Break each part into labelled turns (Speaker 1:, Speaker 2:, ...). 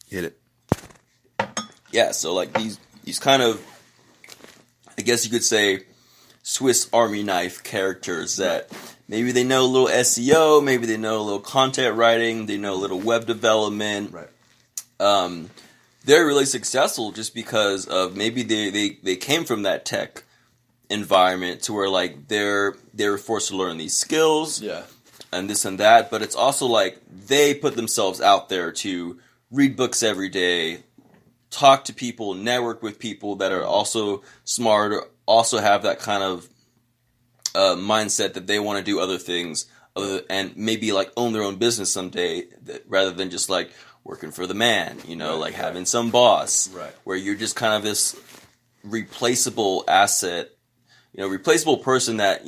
Speaker 1: Hit it.
Speaker 2: Yeah, so like these kind of, I guess you could say, Swiss Army knife characters that maybe they know a little SEO, maybe they know a little content writing, they know a little web development.
Speaker 1: Right.
Speaker 2: They're really successful just because of maybe they came from that tech environment to where like they were forced to learn these skills.
Speaker 1: Yeah.
Speaker 2: And this and that, but it's also like they put themselves out there to read books every day, talk to people, network with people that are also smart, or also have that kind of mindset that they want to do other things, and maybe like own their own business someday, rather than just like working for the man, like having some boss, where you're just kind of this replaceable asset, replaceable person that,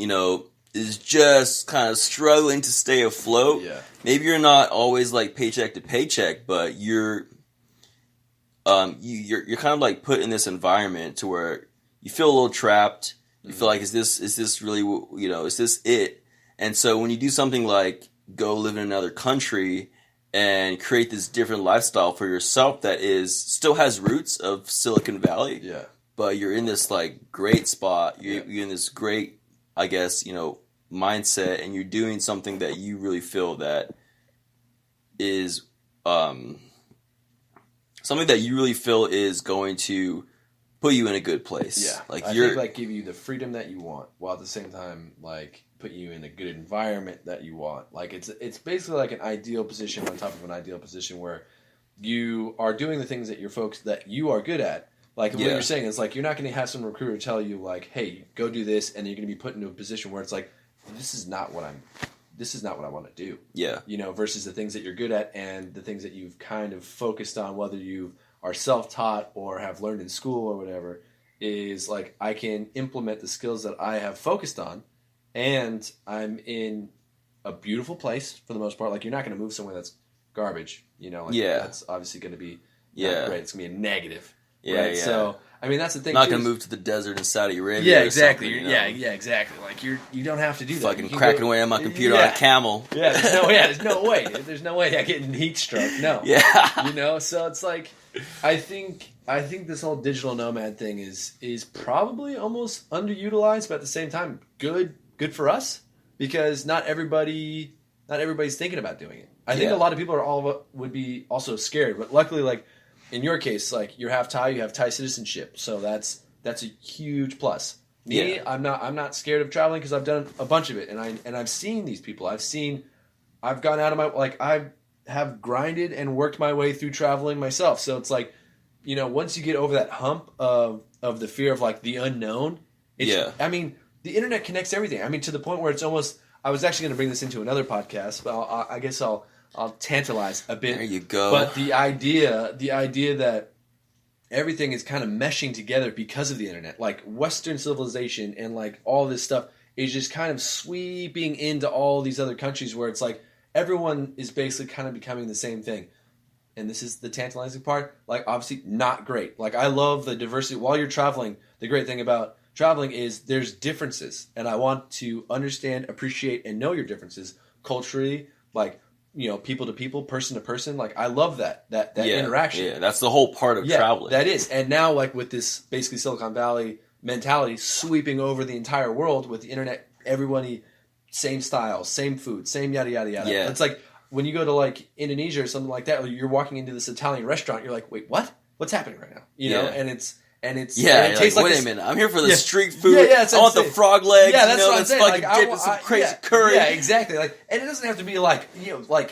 Speaker 2: is just kind of struggling to stay afloat.
Speaker 1: Yeah.
Speaker 2: Maybe you're not always like paycheck to paycheck, but you're kind of like put in this environment to where you feel a little trapped. You feel like, is this really, is this it? And so when you do something like go live in another country and create this different lifestyle for yourself that still has roots of Silicon Valley, but you're in this like great spot. You're in this great, I guess, mindset, and you're doing something that you really feel that is something that you really feel is going to put you in a good place.
Speaker 1: Yeah,
Speaker 2: like
Speaker 1: I think like give you the freedom that you want, while at the same time like put you in a good environment that you want. Like it's basically like an ideal position on top of an ideal position where you are doing the things that you are good at. Like what you're saying is like you're not going to have some recruiter tell you like, hey, go do this, and you're going to be put into a position where it's like, this is not what I want to do.
Speaker 2: Yeah.
Speaker 1: Versus the things that you're good at and the things that you've kind of focused on, whether you are self-taught or have learned in school or whatever, is like I can implement the skills that I have focused on, and I'm in a beautiful place for the most part. Like you're not going to move somewhere that's garbage, that's obviously going to be not great. It's going to be a negative.
Speaker 2: Yeah,
Speaker 1: right?
Speaker 2: yeah.
Speaker 1: So, I mean, that's the thing.
Speaker 2: Not going to move to the desert in Saudi Arabia.
Speaker 1: Yeah, exactly.
Speaker 2: Yeah,
Speaker 1: exactly. Like you don't have to do that.
Speaker 2: Fucking cracking away on my computer on a camel.
Speaker 1: Yeah, there's no way. There's no way I get heat stroke. No.
Speaker 2: Yeah.
Speaker 1: So it's like, I think this whole digital nomad thing is probably almost underutilized, but at the same time, good for us, because not everybody's thinking about doing it. I think a lot of people would be also scared, but luckily, like. In your case, like you're half Thai, you have Thai citizenship, so that's a huge plus. Me, I'm not scared of traveling because I've done a bunch of it, and I've seen these people. I've gone out of my I have grinded and worked my way through traveling myself. So it's like, once you get over that hump of the fear of like the unknown, I mean, the internet connects everything. I mean, to the point where it's almost. I was actually going to bring this into another podcast, but I guess I'll tantalize a bit.
Speaker 2: There you go.
Speaker 1: But the idea that everything is kind of meshing together because of the internet, like Western civilization and like all this stuff is just kind of sweeping into all these other countries where it's like everyone is basically kind of becoming the same thing. And this is the tantalizing part. Like, obviously not great. Like, I love the diversity. While you're traveling, the great thing about traveling is there's differences. And I want to understand, appreciate, and know your differences culturally, like, people to people, person to person. Like, I love that interaction.
Speaker 2: Yeah, that's the whole part of traveling.
Speaker 1: That is. And now, like, with this basically Silicon Valley mentality sweeping over the entire world with the internet, everybody, same style, same food, same yada, yada, yada.
Speaker 2: Yeah.
Speaker 1: It's like when you go to, like, Indonesia or something like that, or you're walking into this Italian restaurant, you're like, wait, what? What's happening right now? And it tastes like
Speaker 2: wait a minute, I'm here for the street food.
Speaker 1: I
Speaker 2: want the frog legs.
Speaker 1: Yeah, that's what I'm saying.
Speaker 2: Fucking dip with some crazy curry.
Speaker 1: Yeah, exactly. Like, and it doesn't have to be like,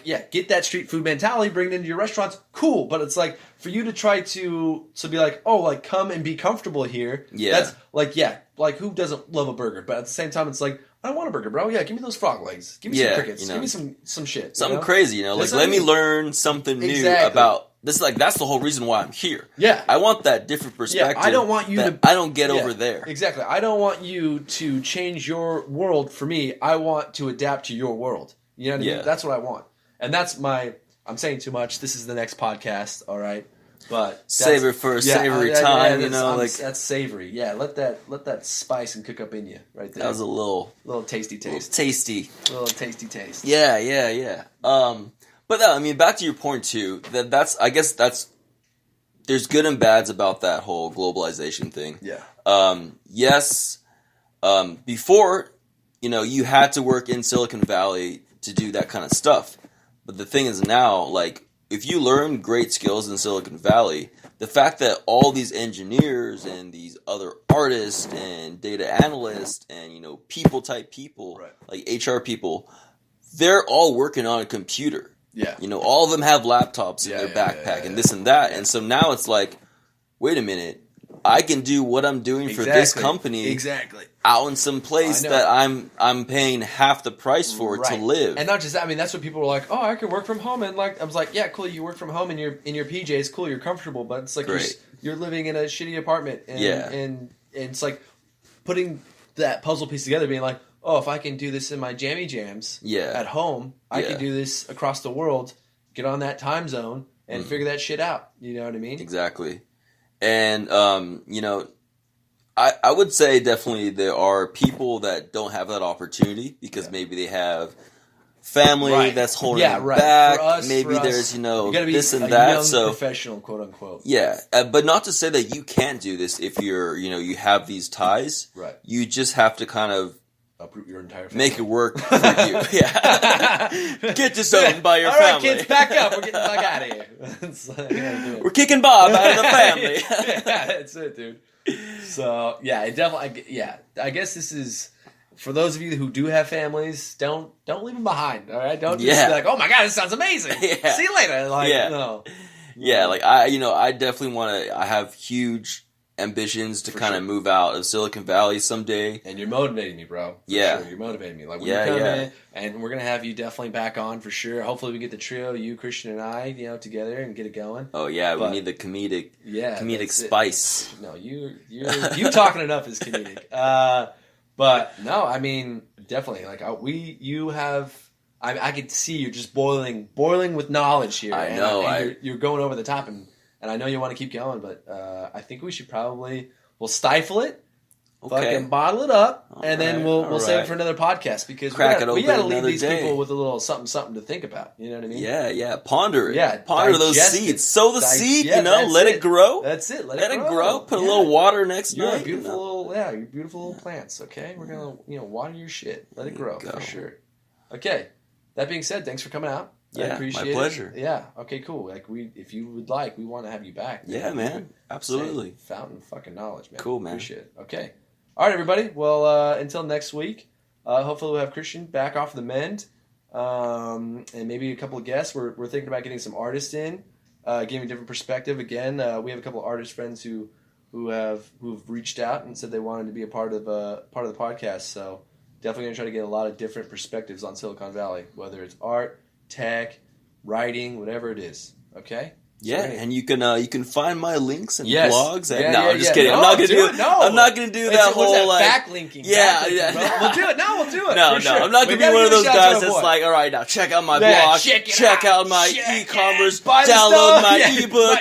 Speaker 1: get that street food mentality, bring it into your restaurants. Cool, but it's like for you to try to be like, oh, like come and be comfortable here.
Speaker 2: Yeah,
Speaker 1: that's like who doesn't love a burger? But at the same time, it's like, I don't want a burger, bro. Yeah, give me those frog legs. Give me some crickets. Give me some shit.
Speaker 2: Something crazy, Like, let me learn something new about this. Like, that's the whole reason why I'm here.
Speaker 1: Yeah.
Speaker 2: I want that different perspective.
Speaker 1: Yeah, I don't want you
Speaker 2: I don't get over there.
Speaker 1: Exactly. I don't want you to change your world for me. I want to adapt to your world. You know what I mean? That's what I want. And that's I'm saying too much. This is the next podcast, all right? But
Speaker 2: savor for a savory time,
Speaker 1: that's savory. Yeah, let that spice and cook up in you right there.
Speaker 2: That was a little
Speaker 1: tasty taste.
Speaker 2: Little
Speaker 1: tasty taste.
Speaker 2: Yeah. But I mean, back to your point too. I guess that's there's good and bads about that whole globalization thing.
Speaker 1: Yeah.
Speaker 2: Yes, before, you had to work in Silicon Valley to do that kind of stuff. But the thing is now, like, if you learn great skills in Silicon Valley, the fact that all these engineers and these other artists and data analysts and, people type people,
Speaker 1: right.
Speaker 2: like HR people, they're all working on a computer.
Speaker 1: Yeah.
Speaker 2: All of them have laptops in their backpack and this and that. And so now it's like, wait a minute, I can do what I'm doing for this company out in some place that I'm paying half the price for to live.
Speaker 1: And not just that, I mean, that's what people were like, oh, I can work from home. And like, I was like, yeah, cool, you work from home in your PJs, cool, you're comfortable, but it's like you're living in a shitty apartment. And it's like putting that puzzle piece together, being like, oh, if I can do this in my jammy jams at home, I can do this across the world, get on that time zone, and figure that shit out. You know what I mean?
Speaker 2: Exactly. And, I would say definitely there are people that don't have that opportunity because maybe they have family that's holding them back. Maybe there's,
Speaker 1: you gotta be
Speaker 2: this and
Speaker 1: a
Speaker 2: that.
Speaker 1: Young
Speaker 2: so
Speaker 1: professional, quote unquote.
Speaker 2: Yeah. But not to say that you can't do this if you're, you have these ties.
Speaker 1: Right.
Speaker 2: You just have to kind of
Speaker 1: uproot your entire family.
Speaker 2: Make it work for you. Yeah. Get disowned by your family.
Speaker 1: All right, kids, back up. We're getting the fuck out of here.
Speaker 2: We're kicking Bob out of the family.
Speaker 1: Yeah, that's it, dude. So, yeah, it definitely, I guess this is, for those of you who do have families, don't leave them behind, all right? Don't just be like, oh my God, this sounds amazing. Yeah. See you later. Like, no.
Speaker 2: Yeah, like, I definitely want to, I have huge ambitions to kind of move out of Silicon Valley someday.
Speaker 1: And you're motivating me, bro. For sure. You're motivating me. Like, when you come in, and we're going to have you definitely back on for sure. Hopefully we get the trio, you, Christian, and I, together and get it going.
Speaker 2: Oh, yeah. We need the comedic spice.
Speaker 1: No, you talking enough is comedic. But, no, I mean, definitely. Like, I could see you're just boiling with knowledge here.
Speaker 2: I know.
Speaker 1: And you're going over the top, and I know you want to keep going, but I think we should we'll stifle it, fucking bottle it up, and then we'll save it for another podcast because we got to leave these people with a little something to think about. You know what I mean?
Speaker 2: Yeah. Ponder it.
Speaker 1: Yeah,
Speaker 2: ponder those seeds. Sow the seed. Let it grow.
Speaker 1: That's it. Let it
Speaker 2: grow. Put a little water next night.
Speaker 1: Your beautiful little plants. Okay, we're gonna water your shit. Let it grow for sure. Okay. That being said, thanks for coming out.
Speaker 2: Yeah,
Speaker 1: I appreciate
Speaker 2: my pleasure.
Speaker 1: It. Yeah. Okay. Cool. Like if you would like, we want to have you back.
Speaker 2: Yeah, man. Absolutely.
Speaker 1: Fountain of fucking knowledge, man.
Speaker 2: Cool, man.
Speaker 1: Appreciate it. Okay. All right, everybody. Well, until next week, hopefully we'll have Christian back off the mend, and maybe a couple of guests. We're thinking about getting some artists in, giving a different perspective. Again, we have a couple of artist friends who've reached out and said they wanted to be a part of the podcast. So definitely gonna try to get a lot of different perspectives on Silicon Valley, whether it's art, tech, writing, whatever it is. Okay.
Speaker 2: Yeah, and you can find my links and blogs. I'm just kidding.
Speaker 1: No,
Speaker 2: I'm not gonna do it.
Speaker 1: No,
Speaker 2: I'm not gonna do that whole
Speaker 1: backlinking.
Speaker 2: Yeah.
Speaker 1: We'll do it. No, we'll do it.
Speaker 2: No,
Speaker 1: sure.
Speaker 2: I'm not gonna be one of those guys that's like, all right, now check out my blog, check out my e-commerce, download my ebook.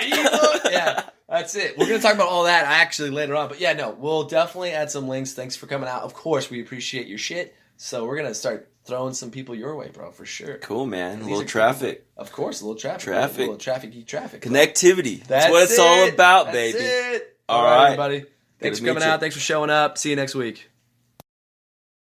Speaker 1: Yeah. That's it. We're going to talk about all that actually later on. But yeah, no, we'll definitely add some links. Thanks for coming out. Of course, we appreciate your shit. So we're going to start throwing some people your way, bro, for sure.
Speaker 2: Cool, man. A little traffic.
Speaker 1: Of course, a little traffic. A little traffic.
Speaker 2: Connectivity. That's what it's all about, baby.
Speaker 1: That's it. All right, everybody. Thanks for coming out. Thanks for showing up. See you next week.